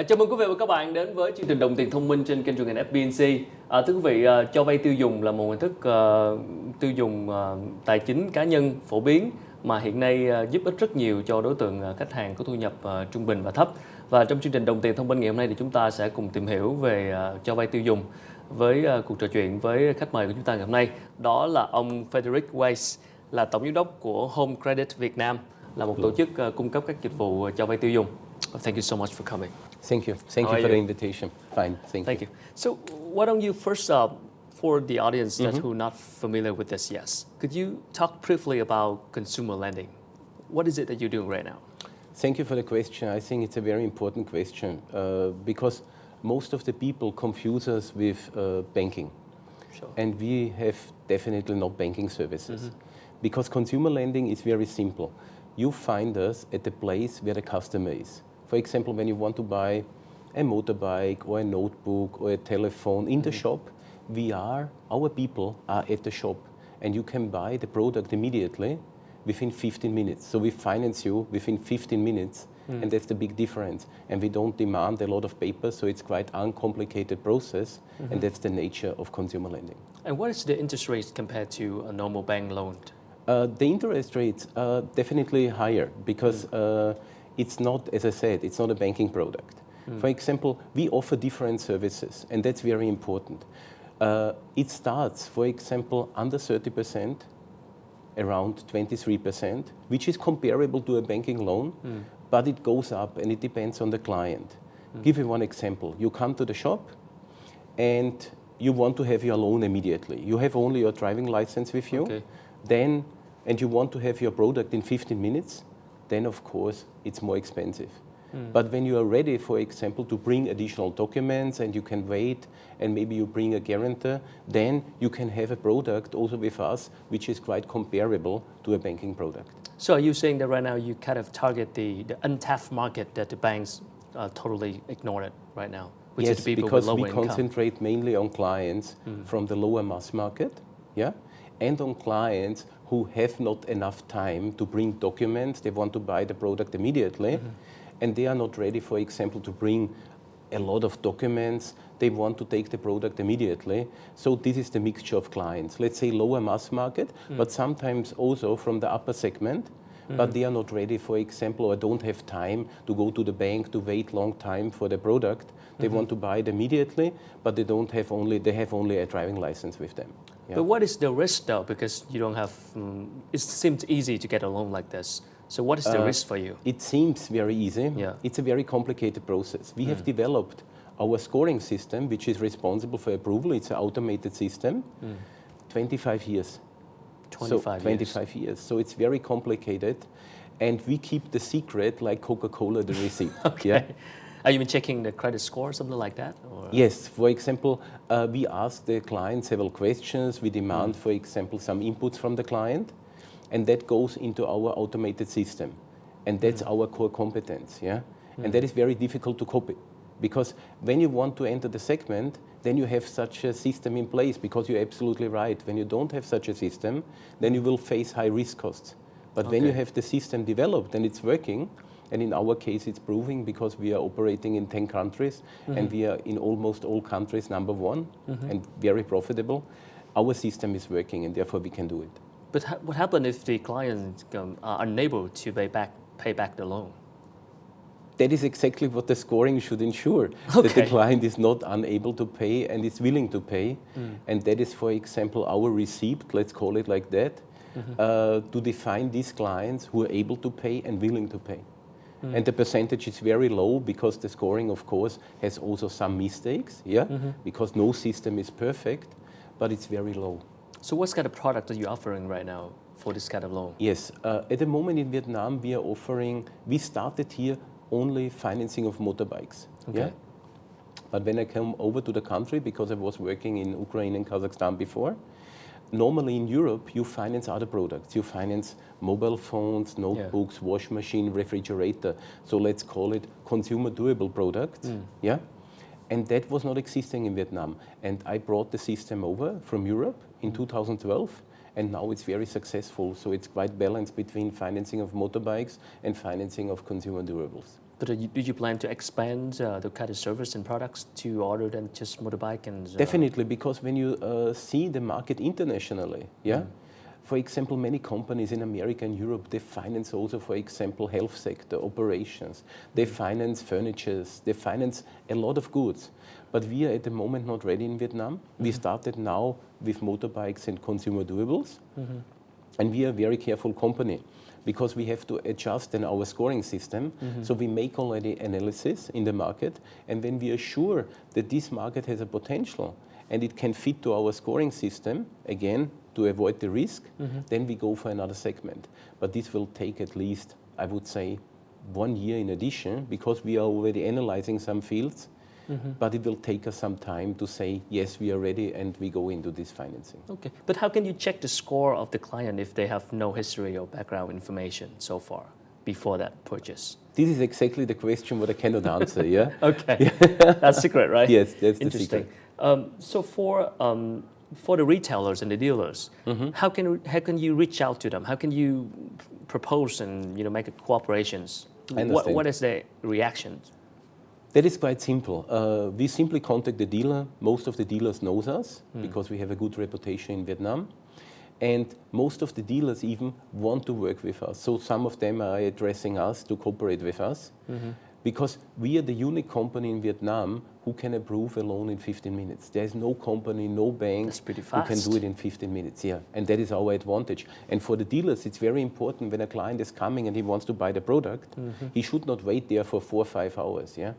Chào mừng quý vị và các bạn đến với chương trình Đồng tiền thông minh trên kênh truyền hình FBNC. Thưa quý vị, cho vay tiêu dùng là một hình thức tiêu dùng tài chính cá nhân phổ biến mà hiện nay giúp ích rất nhiều cho đối tượng khách hàng có thu nhập trung bình và thấp. Và trong chương trình Đồng tiền thông minh ngày hôm nay thì chúng ta sẽ cùng tìm hiểu về cho vay tiêu dùng với cuộc trò chuyện với khách mời của chúng ta ngày hôm nay. Đó là ông Friedrich Weiss, là tổng giám đốc của Home Credit Việt Nam, là một tổ chức cung cấp các dịch vụ cho vay tiêu dùng. Thank you so much for coming. Thank you. Thank you for the invitation. Fine. Thank you. So, why don't you first, for the audience that who are not familiar with this, could you talk briefly about consumer lending? What is it that you're doing right now? Thank you for the question. I think it's a very important question because most of the people confuse us with banking. Sure. And we have definitely not banking services. Because consumer lending is very simple. You find us at the place where the customer is. For example, when you want to buy a motorbike or a notebook or a telephone in the shop, our people are at the shop, and you can buy the product immediately within 15 minutes. So we finance you within 15 minutes, and that's the big difference. And we don't demand a lot of papers, so it's quite uncomplicated process, and that's the nature of consumer lending. And what is the interest rate compared to a normal bank loan? The interest rates are definitely higher because it's not, as I said, it's not a banking product. For example, we offer different services, and that's very important. It starts, for example, under 30%, around 23%, which is comparable to a banking loan, but it goes up and it depends on the client. Give you one example. You come to the shop and you want to have your loan immediately. You have only your driving license with you. Okay. And you want to have your product in 15 minutes, then of course it's more expensive. But when you are ready, for example, to bring additional documents and you can wait and maybe you bring a guarantor, then you can have a product also with us which is quite comparable to a banking product. So are you saying that right now you kind of target the untapped market that the banks totally ignore it right now? Which Yes, is people because with lower we income. concentrate mainly on clients from the lower mass market, and on clients who have not enough time to bring documents. They want to buy the product immediately, and they are not ready, for example, to bring a lot of documents. They want to take the product immediately. So this is the mixture of clients. Let's say lower mass market, but sometimes also from the upper segment, but they are not ready, for example, or don't have time to go to the bank to wait long time for the product. They want to buy it immediately, but they have only a driving license with them. But what is the risk though? Because you don't have, it seems easy to get a loan like this. So what is the risk for you? It seems very easy. Yeah. It's a very complicated process. We have developed our scoring system, which is responsible for approval. It's an automated system, 25 years. 25 years. So it's very complicated. And we keep the secret like Coca-Cola, the receipt. Okay. Yeah? Are you been checking the credit score, something like that? Or? Yes, for example, we ask the client several questions. We demand, for example, some inputs from the client, and that goes into our automated system. And that's our core competence, And that is very difficult to copy. Because when you want to enter the segment, then you have such a system in place, because you're absolutely right. When you don't have such a system, then you will face high risk costs. But when you have the system developed and it's working, and in our case, it's proving because we are operating in 10 countries and we are in almost all countries #1 and very profitable. Our system is working and therefore we can do it. But what happens if the clients are unable to pay back the loan? That is exactly what the scoring should ensure, that the client is not unable to pay and is willing to pay. And that is, for example, our receipt, let's call it like that, to define these clients who are able to pay and willing to pay. And the percentage is very low because the scoring, of course, has also some mistakes, because no system is perfect, but it's very low. So what kind of product are you offering right now for this kind of loan? Yes, at the moment in Vietnam, we started here only financing of motorbikes. But when I came over to the country, because I was working in Ukraine and Kazakhstan before, normally in Europe, you finance other products. You finance mobile phones, notebooks, wash machine, refrigerator. So let's call it consumer durable products. And that was not existing in Vietnam. And I brought the system over from Europe in 2012. And now it's very successful. So it's quite balanced between financing of motorbikes and financing of consumer durables. But do you plan to expand the kind of service and products to other than just motorbike and? Definitely, because when you see the market internationally, yeah. For example, many companies in America and Europe, they finance also, for example, health sector, operations. They finance furnitures, they finance a lot of goods. But we are at the moment not ready in Vietnam. We started now with motorbikes and consumer durables. And we are a very careful company because we have to adjust in our scoring system. So we make already analysis in the market. And when we are sure that this market has a potential and it can fit to our scoring system, again, to avoid the risk, then we go for another segment. But this will take at least, I would say, 1 year in addition, because we are already analyzing some fields. But it will take us some time to say, yes, we are ready and we go into this financing. Okay, but how can you check the score of the client if they have no history or background information so far before that purchase? This is exactly the question what I cannot answer, yeah? Okay, that's secret, right? Yes, that's the interesting. secret. So for the retailers and the dealers, how can you reach out to them? How can you propose and make cooperations? What is their reaction? That is quite simple. We simply contact the dealer. Most of the dealers knows us because we have a good reputation in Vietnam. And most of the dealers even want to work with us. So some of them are addressing us to cooperate with us. Because we are the unique company in Vietnam who can approve a loan in 15 minutes. There is no company, no bank who can do it in 15 minutes. Yeah, and that is our advantage. And for the dealers, it's very important when a client is coming and he wants to buy the product, he should not wait there for 4 or 5 hours. Yeah,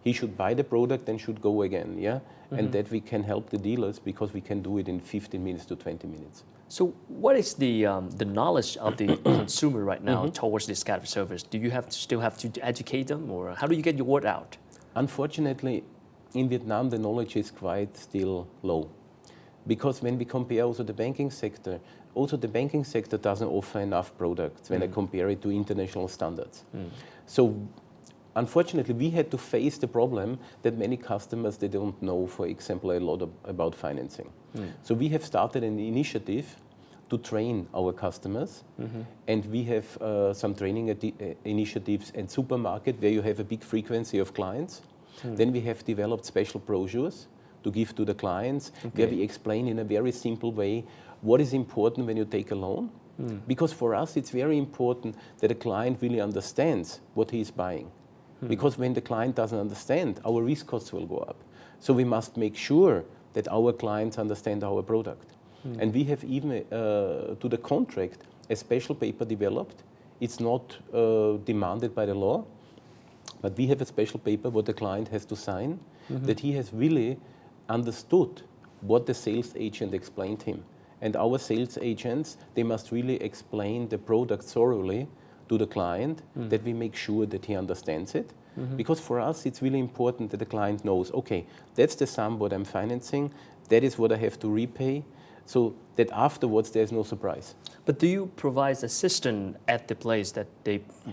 he should buy the product and should go again. Yeah, and that we can help the dealers because we can do it in 15 minutes to 20 minutes. So what is the knowledge of the consumer right now towards this kind of service? Do you still have to educate them, or how do you get your word out? Unfortunately, in Vietnam, the knowledge is quite still low. Because when we compare also the banking sector doesn't offer enough products when I compare it to international standards. So unfortunately, we had to face the problem that many customers, they don't know, for example, a lot about financing. So we have started an initiative to train our customers. And we have some training initiatives in supermarket where you have a big frequency of clients. Then we have developed special brochures to give to the clients where we explain in a very simple way what is important when you take a loan. Because for us, it's very important that a client really understands what he is buying. Because when the client doesn't understand, our risk costs will go up. So we must make sure that our clients understand our product. And we have even, to the contract, a special paper developed. It's not demanded by the law, but we have a special paper what the client has to sign, that he has really understood what the sales agent explained him. And our sales agents, they must really explain the product thoroughly to the client, that we make sure that he understands it. Because for us, it's really important that the client knows, okay, that's the sum what I'm financing, that is what I have to repay, so that afterwards there's no surprise. But do you provide assistance at the place that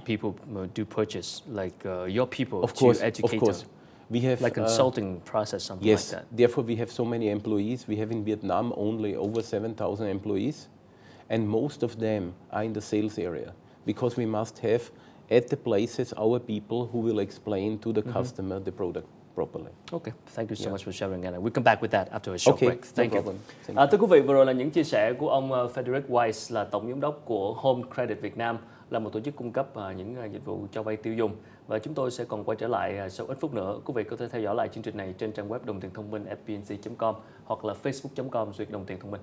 people do purchase, like your people, to educate of course. them? We have like consulting process, something like that. Therefore we have so many employees. We have in Vietnam only over 7,000 employees, and most of them are in the sales area, because we must have at the places our people who will explain to the customer the product properly. Okay, thank you so much for sharing, and we'll come back with that after a short break. Thank you. Thank Thưa quý vị, vừa rồi là những chia sẻ của ông Friedrich Weiss, là tổng giám đốc của Home Credit Việt Nam, là một tổ chức cung cấp những dịch vụ cho vay tiêu dùng. Và chúng tôi sẽ còn quay trở lại sau ít phút nữa. Quý vị có thể theo dõi lại chương trình này trên trang web đồng tiền thông minh fbnc.com hoặc là facebook.com/đồng tiền thông minh.